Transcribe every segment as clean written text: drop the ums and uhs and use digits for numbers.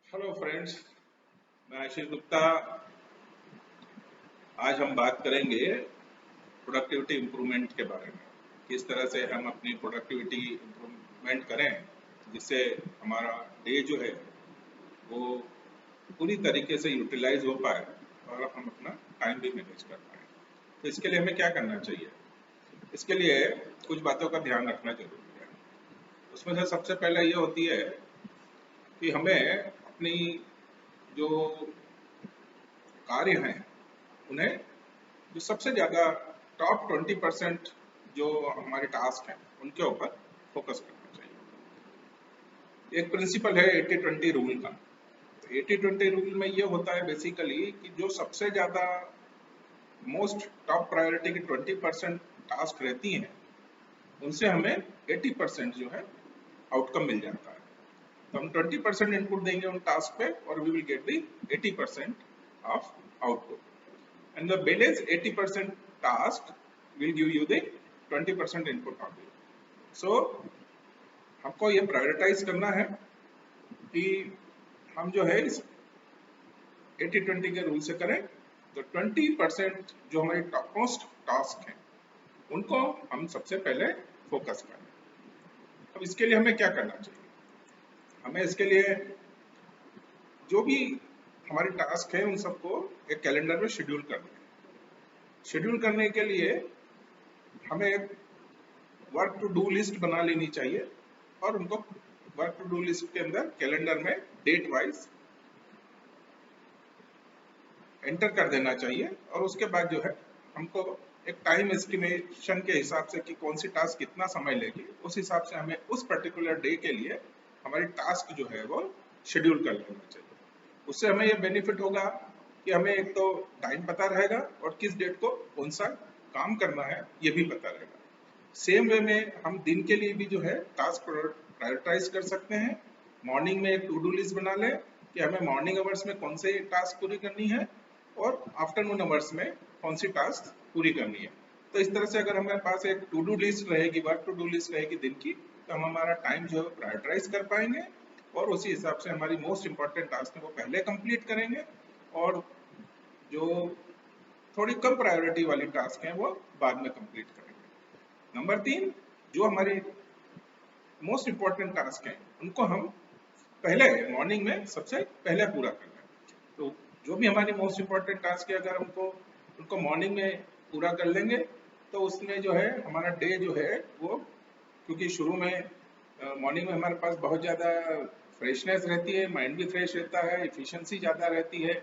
Hello friends, मैं आशीष गुप्ता। आज हम बात करेंगे प्रोडक्टिविटी इम्प्रूवमेंट के बारे में। किस तरह से हम अपनी प्रोडक्टिविटी इम्प्रूवमेंट करें जिससे हमारा डे जो है वो पूरी तरीके से यूटिलाइज हो पाए और हम अपना टाइम भी मैनेज कर पाए। तो इसके लिए हमें क्या करना चाहिए? इसके लिए कुछ बातों का ध्यान रखना जरूरी है। उसमें से सबसे पहले ये होती है कि हमें अपनी जो कार्य हैं उन्हें, जो सबसे ज़्यादा टॉप 20% जो हमारे टास्क हैं उनके ऊपर फोकस करना चाहिए। एक प्रिंसिपल है 80-20 रूल का। तो 80-20 रूल में ये होता है बेसिकली कि जो सबसे ज़्यादा मोस्ट टॉप प्रायोरिटी की 20% टास्क रहती हैं उनसे हमें 80% जो है आउटकम मिल जाता है। तो हम 20% इनपुट देंगे उन टास्क पे और we will get the 80% of output. And the balance 80% task will give you the 20% input only. So हमको ये प्रायोरिटाइज करना है कि हम जो है इस 80-20 के रूल से करें तो 20% जो हमारी टॉप मोस्ट टास्क हैं उनको हम सबसे पहले फोकस करें। अब इसके लिए हमें क्या करना चाहिए? हमें इसके लिए जो भी हमारी टास्क है उन सबको एक कैलेंडर में शेड्यूल करना है। शेड्यूल करने के लिए हमें एक वर्क टू डू लिस्ट बना लेनी चाहिए और उनको वर्क टू डू लिस्ट के अंदर कैलेंडर में डेट वाइज एंटर कर देना चाहिए। और उसके बाद जो है हमको एक टाइम एस्टिमेशन के हिसाब से कि कौन सी टास्क कितना समय लेगी, उस हिसाब से हमें उस पर्टिकुलर डे के लिए हमारी टास्क जो है वो शेड्यूल कर लेना चाहिए। उससे हमें ये बेनिफिट होगा कि हमें एक तो टाइम पता रहेगा और किस डेट को कौन सा काम करना है ये भी पता रहेगा। सेम वे में हम दिन के लिए भी जो है टास्क प्रायोरिटाइज कर सकते हैं। मॉर्निंग में एक टू डू लिस्ट बना लें कि हमें मॉर्निंग आवर्स में कौन से टास्क पूरी करनी है और आफ्टरनून आवर्स में कौन सी टास्क पूरी करनी है। तो इस तरह से अगर हमारे पास एक टू डू लिस्ट रहेगी, वर्क टू डू लिस्ट रहेगी दिन की, तो हम हमारा टाइम जो है प्रायोरिटाइज कर पाएंगे और उसी हिसाब से हमारी मोस्ट इंपॉर्टेंट टास्क है वो पहले कंप्लीट करेंगे और जो थोड़ी कम प्रायोरिटी वाली टास्क है वो बाद में कंप्लीट करेंगे। नंबर 3, जो हमारी मोस्ट इंपॉर्टेंट टास्क हैं उनको हम पहले मॉर्निंग में सबसे पहले पूरा करना है। तो जो भी हमारी मोस्ट इंपॉर्टेंट टास्क है अगर हमको उनको मॉर्निंग में पूरा कर लेंगे तो उसमें जो है हमारा डे जो है वो, क्योंकि शुरू में मॉर्निंग में हमारे पास बहुत ज़्यादा फ्रेशनेस रहती है, माइंड भी फ्रेश रहता है, इफिशिएंसी ज़्यादा रहती है।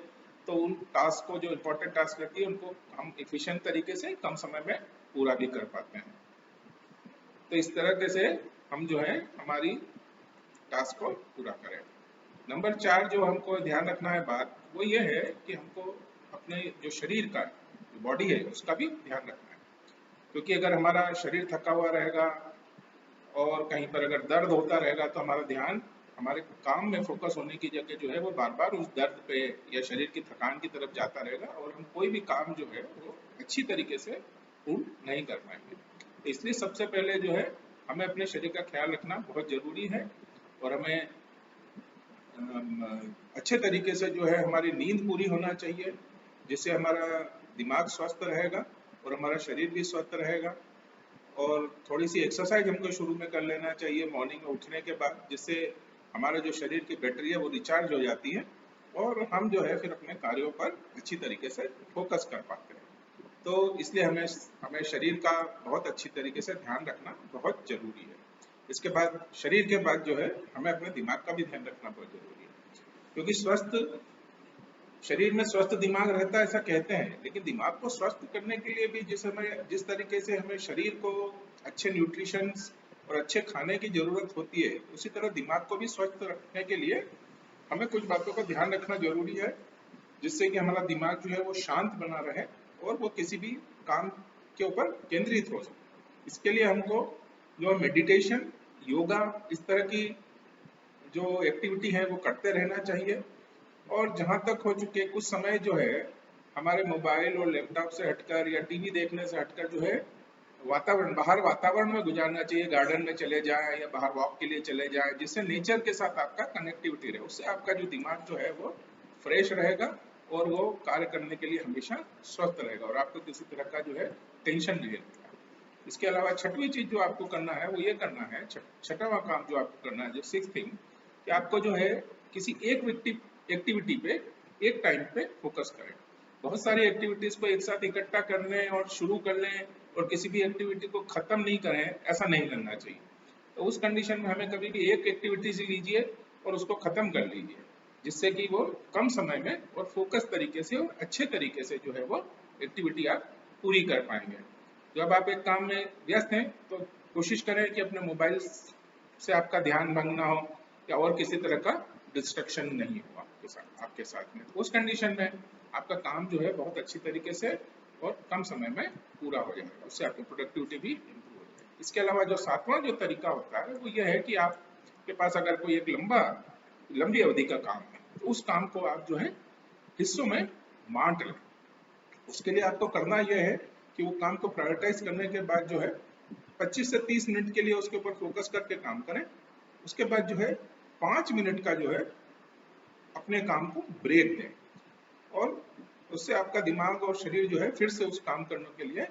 तो उन टास्क को, जो इम्पोर्टेंट टास्क रहती है, उनको हम इफिशिएंट तरीके से कम समय में पूरा भी कर पाते हैं। तो इस तरह से हम जो है हमारी टास्क को पूरा करें। नंबर 4 जो हमको ध्यान रखना है बात, वो ये है कि हमको अपने जो शरीर का, जो बॉडी है, उसका भी ध्यान रखना है। क्योंकि अगर हमारा शरीर थका हुआ रहेगा और कहीं पर अगर दर्द होता रहेगा तो हमारा ध्यान हमारे काम में फोकस होने की जगह जो है वो बार बार उस दर्द पे या शरीर की थकान की तरफ जाता रहेगा और हम कोई भी काम जो है वो अच्छी तरीके से पूर्ण नहीं कर पाएंगे। तो इसलिए सबसे पहले जो है हमें अपने शरीर का ख्याल रखना बहुत जरूरी है और हमें अच्छे तरीके से जो है हमारी नींद पूरी होना चाहिए, जिससे हमारा दिमाग स्वस्थ रहेगा और हमारा शरीर भी स्वस्थ रहेगा। और थोड़ी सी एक्सरसाइज हमको शुरू में कर लेना चाहिए मॉर्निंग में उठने के बाद, जिससे हमारा जो शरीर की बैटरी है वो रिचार्ज हो जाती है और हम जो है फिर अपने कार्यों पर अच्छी तरीके से फोकस कर पाते हैं। तो इसलिए हमें हमें शरीर का बहुत अच्छी तरीके से ध्यान रखना बहुत जरूरी है। इसके बाद, शरीर के बाद जो है हमें अपने दिमाग का भी ध्यान रखना बहुत जरूरी है। क्योंकि स्वस्थ शरीर में स्वस्थ दिमाग रहता है ऐसा कहते हैं, लेकिन दिमाग को स्वस्थ करने के लिए भी जिस तरीके से हमें शरीर को अच्छे न्यूट्रिशन और अच्छे खाने की जरूरत होती है, उसी तरह दिमाग को भी स्वस्थ रखने के लिए हमें कुछ बातों का ध्यान रखना जरूरी है, जिससे कि हमारा दिमाग जो है वो शांत बना रहे और वो किसी भी काम के ऊपर केंद्रित हो सके। इसके लिए हमको जो मेडिटेशन, योगा, इस तरह की जो एक्टिविटी है वो करते रहना चाहिए। और जहाँ तक हो चुके कुछ समय जो है हमारे मोबाइल और लैपटॉप से हटकर या टीवी देखने से हटकर जो है बाहर वातावरण में गुजारना चाहिए, गार्डन में चले जाएं या बाहर वॉक के लिए चले जाएं, जिससे नेचर के साथ आपका कनेक्टिविटी रहे। उससे आपका जो दिमाग जो है वो फ्रेश रहेगा और वो कार्य करने के लिए हमेशा स्वस्थ रहेगा और आपको किसी तरह का जो है टेंशन नहीं रहेगा। इसके अलावा छठवीं चीज जो आपको करना है वो ये करना है, छठवां काम जो आपको करना है, जो सिक्स थिंग, कि आपको जो है किसी एक एक्टिविटी पे एक टाइम पे फोकस करें। बहुत सारी एक्टिविटीज को एक साथ इकट्ठा कर लें और शुरू कर लें और किसी भी एक्टिविटी को खत्म नहीं करें, ऐसा नहीं करना चाहिए। तो उस कंडीशन में हमें कभी भी एक एक्टिविटी से लीजिए और उसको खत्म कर लीजिए, जिससे कि वो कम समय में और फोकस तरीके से और अच्छे तरीके से जो है वो एक्टिविटी आप पूरी कर पाएंगे। जब आप एक काम में व्यस्त हैं तो कोशिश करें कि अपने मोबाइल से आपका ध्यान भंग ना हो या और किसी तरह का डिस्ट्रक्शन नहीं हो आपके साथ में। तो उस कंडीशन में आपका काम जो है बहुत अच्छी तरीके से और कम समय में पूरा हो जाएगा, उससे आपकी प्रोडक्टिविटी भी इम्प्रूव हो जाएगी। इसके अलावा जो सातवां जो तरीका होता है वो यह है कि आपके पास अगर कोई एक लंबी अवधि का काम है तो उस काम को आप जो है हिस्सों में बांट लें। उसके लिए आपको करना यह है कि वो काम को प्रायोरिटाइज करने के बाद जो है 25 से 30 मिनट के लिए उसके ऊपर फोकस करके काम करें। उसके बाद जो है 5 मिनट का जो है अपने काम को ब्रेक दें और उससे आपका दिमाग और शरीर जो है फिर से उस काम करने के लिए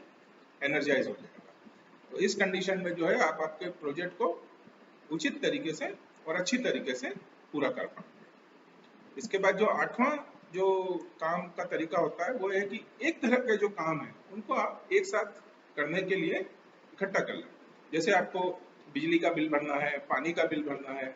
एनर्जाइज हो जाएगा। तो इस कंडीशन में जो है आप आपके प्रोजेक्ट को उचित तरीके से और अच्छी तरीके से पूरा कर पाएंगे। इसके बाद जो आठवां जो काम का तरीका होता है वो है कि एक तरह के जो काम है उनको आप एक साथ करने के लिए इकट्ठा कर लें। जैसे आपको बिजली का बिल भरना है, पानी का बिल भरना है,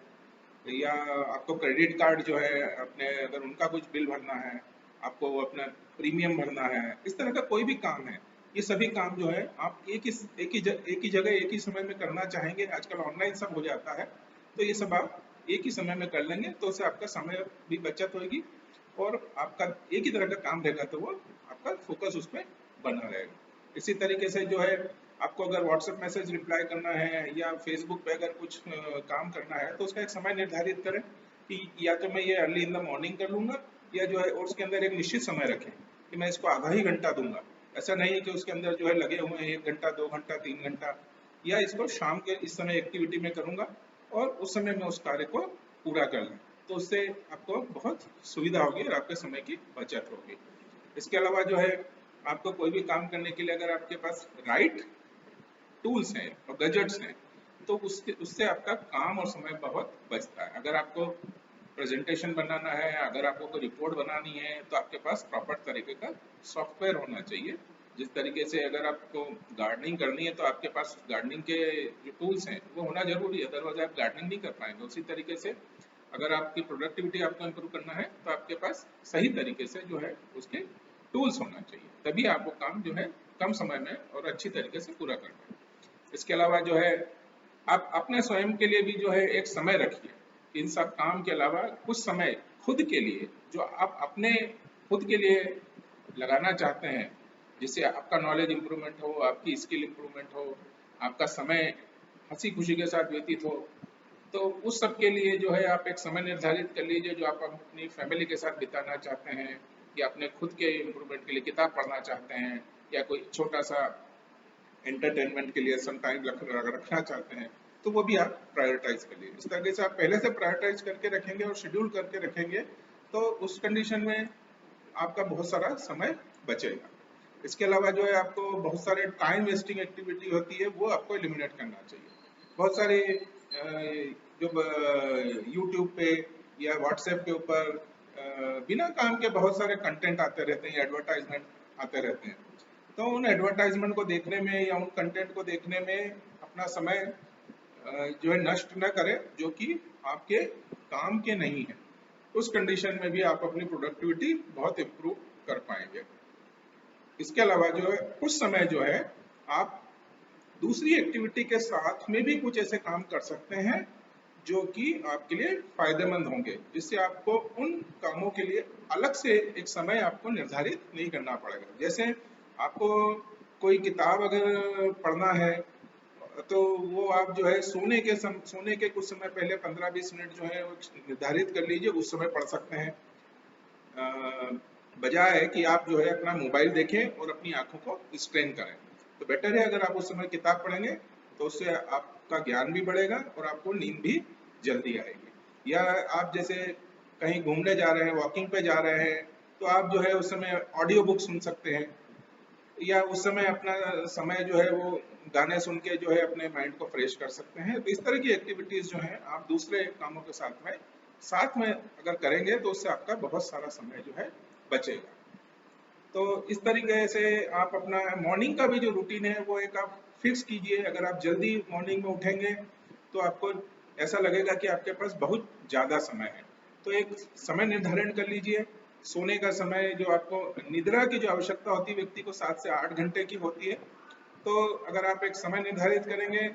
या आपको क्रेडिट कार्ड जो है अपने अगर उनका कुछ बिल भरना है, आपको अपना प्रीमियम भरना है, इस तरह का कोई भी काम है, ये सभी काम जो है आप एक ही जगह एक ही समय में करना चाहेंगे। आजकल ऑनलाइन सब हो जाता है, तो ये सब आप एक ही समय में कर लेंगे तो उससे आपका समय भी बचत होगी और आपका एक ही तरह का काम रहेगा तो वो आपका फोकस उस पर बना रहेगा। इसी तरीके से जो है आपको अगर व्हाट्सएप मैसेज रिप्लाई करना है या फेसबुक पे अगर कुछ काम करना है तो उसका एक समय निर्धारित करें कि या तो मैं ये अर्ली इन द मॉर्निंग कर लूंगा या जो है और उसके अंदर एक निश्चित समय रखें कि मैं इसको आधा ही घंटा दूंगा। ऐसा नहीं है कि उसके अंदर जो है लगे हुए हैं 1 घंटा 2 घंटा 3 घंटा, या इसको शाम के इस समय एक्टिविटी में करूंगा और उस समय में उस कार्य को पूरा कर लें। तो उससे आपको बहुत सुविधा होगी और आपके समय की बचत होगी। इसके अलावा जो है आपको कोई भी काम करने के लिए अगर आपके पास राइट टूल्स हैं और गैजेट्स हैं तो उससे आपका काम और समय बहुत बचता है। अगर आपको प्रेजेंटेशन बनाना है, अगर आपको कोई रिपोर्ट बनानी है तो आपके पास प्रॉपर तरीके का सॉफ्टवेयर होना चाहिए। जिस तरीके से अगर आपको गार्डनिंग करनी है तो आपके पास गार्डनिंग के जो टूल्स हैं वो होना जरूरी है, अदरवाइज आप गार्डनिंग नहीं कर पाएंगे। उसी तरीके से अगर आपकी प्रोडक्टिविटी आपको इम्प्रूव करना है तो आपके पास सही तरीके से जो है उसके टूल्स होना चाहिए, तभी आप वो काम जो है कम समय में और अच्छी तरीके से पूरा कर पाएंगे। इसके अलावा जो है आप अपने स्वयं के लिए भी जो है एक समय रखिए। इन सब काम के अलावा कुछ समय खुद के लिए जो आप अपने खुद के लिए लगाना चाहते हैं, जिससे आपका नॉलेज इंप्रूवमेंट हो, आपकी स्किल इंप्रूवमेंट हो, आपका समय हंसी खुशी के साथ व्यतीत हो, तो उस सब के लिए जो है आप एक समय निर्धारित कर लीजिए जो आप अपनी फैमिली के साथ बिताना चाहते हैं या अपने खुद के इंप्रूवमेंट के लिए किताब पढ़ना चाहते हैं या कोई छोटा सा एंटरटेनमेंट के लिए सम टाइम रखना चाहते हैं, तो वो भी आप प्रायोरिटाइज कर लीजिए। इस तरीके से आप पहले से प्रायोरिटाइज करके रखेंगे और शेड्यूल करके रखेंगे तो उस कंडीशन में आपका बहुत सारा समय बचेगा। इसके अलावा जो है आपको बहुत सारे टाइम वेस्टिंग एक्टिविटी होती है वो आपको एलिमिनेट करना चाहिए। बहुत सारे जो यूट्यूब पे या व्हाट्सएप के ऊपर बिना काम के बहुत सारे कंटेंट आते रहते हैं, एडवर्टाइजमेंट आते रहते हैं। तो उन एडवर्टाइजमेंट को देखने में या उन कंटेंट को देखने में अपना समय जो है नष्ट न करें जो कि आपके काम के नहीं है। उस कंडीशन में भी आप अपनी प्रोडक्टिविटी बहुत इम्प्रूव कर पाएंगे। इसके अलावा जो है कुछ समय जो है आप दूसरी एक्टिविटी के साथ में भी कुछ ऐसे काम कर सकते हैं जो कि आपके लिए फायदेमंद होंगे, जिससे आपको उन कामों के लिए अलग से एक समय आपको निर्धारित नहीं करना पड़ेगा। जैसे आपको कोई किताब अगर पढ़ना है तो वो आप जो है सोने के कुछ समय पहले 15-20 मिनट जो है वो निर्धारित कर लीजिए, उस समय पढ़ सकते हैं। बजाय कि आप जो है अपना मोबाइल देखें और अपनी आंखों को स्ट्रेन करें। तो बेटर है अगर आप उस समय किताब पढ़ेंगे तो उससे आपका ज्ञान भी बढ़ेगा और आपको नींद भी जल्दी आएगी। या आप जैसे कहीं घूमने जा रहे हैं, वॉकिंग पे जा रहे हैं, तो आप जो है उस समय ऑडियो बुक सुन सकते हैं, या उस समय अपना समय जो है वो गाने सुन के जो है अपने माइंड को फ्रेश कर सकते हैं। तो इस तरह की एक्टिविटीज जो है आप दूसरे कामों के साथ में अगर करेंगे तो उससे आपका बहुत सारा समय जो है बचेगा। तो इस तरीके से आप अपना मॉर्निंग का भी जो रूटीन है वो एक आप फिक्स कीजिए। अगर आप जल्दी मॉर्निंग में उठेंगे तो आपको ऐसा लगेगा कि आपके पास बहुत ज़्यादा समय है। तो एक समय निर्धारण कर लीजिए। सोने का समय जो आपको निद्रा की जो आवश्यकता होती है व्यक्ति को 7 से 8 घंटे की होती है। तो अगर आप एक समय निर्धारित करेंगे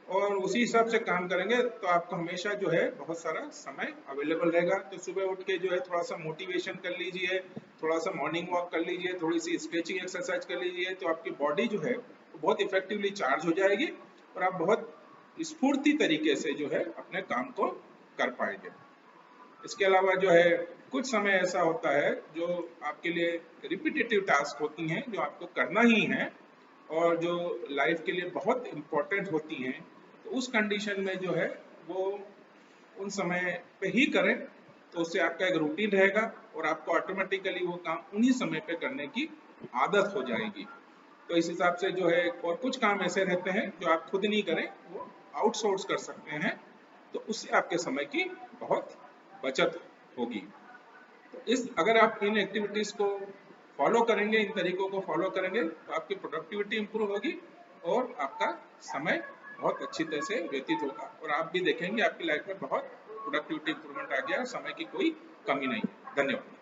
और उसी हिसाब से काम करेंगे तो आपको हमेशा जो है बहुत सारा समय अवेलेबल रहेगा। तो सुबह उठ के जो है थोड़ा सा मोटिवेशन कर लीजिए, थोड़ा सा मॉर्निंग वॉक कर लीजिए, थोड़ी सी स्ट्रेचिंग एक्सरसाइज कर लीजिए, तो आपकी बॉडी जो है वो बहुत इफेक्टिवली चार्ज हो जाएगी और आप बहुत स्फूर्ति तरीके से जो है अपने काम को कर पाएंगे। इसके अलावा जो है कुछ समय ऐसा होता है जो आपके लिए रिपीटेटिव टास्क होती हैं जो आपको करना ही है और जो लाइफ के लिए बहुत इम्पोर्टेंट होती हैं। तो उस कंडीशन में जो है वो उन समय पे ही करें, तो उससे आपका एक रूटीन रहेगा और आपको ऑटोमेटिकली वो काम उन्हीं समय पे करने की आदत हो जाएगी। तो इस हिसाब से जो है और कुछ काम ऐसे रहते हैं जो आप खुद नहीं करें, वो आउटसोर्स कर सकते हैं, तो उससे आपके समय की बहुत बचत होगी। तो इस अगर आप इन एक्टिविटीज को फॉलो करेंगे, इन तरीकों को फॉलो करेंगे, तो आपकी प्रोडक्टिविटी इंप्रूव होगी और आपका समय बहुत अच्छी तरह से व्यतीत होगा और आप भी देखेंगे आपकी लाइफ में बहुत प्रोडक्टिविटी इंप्रूवमेंट आ गया, समय की कोई कमी नहीं। धन्यवाद।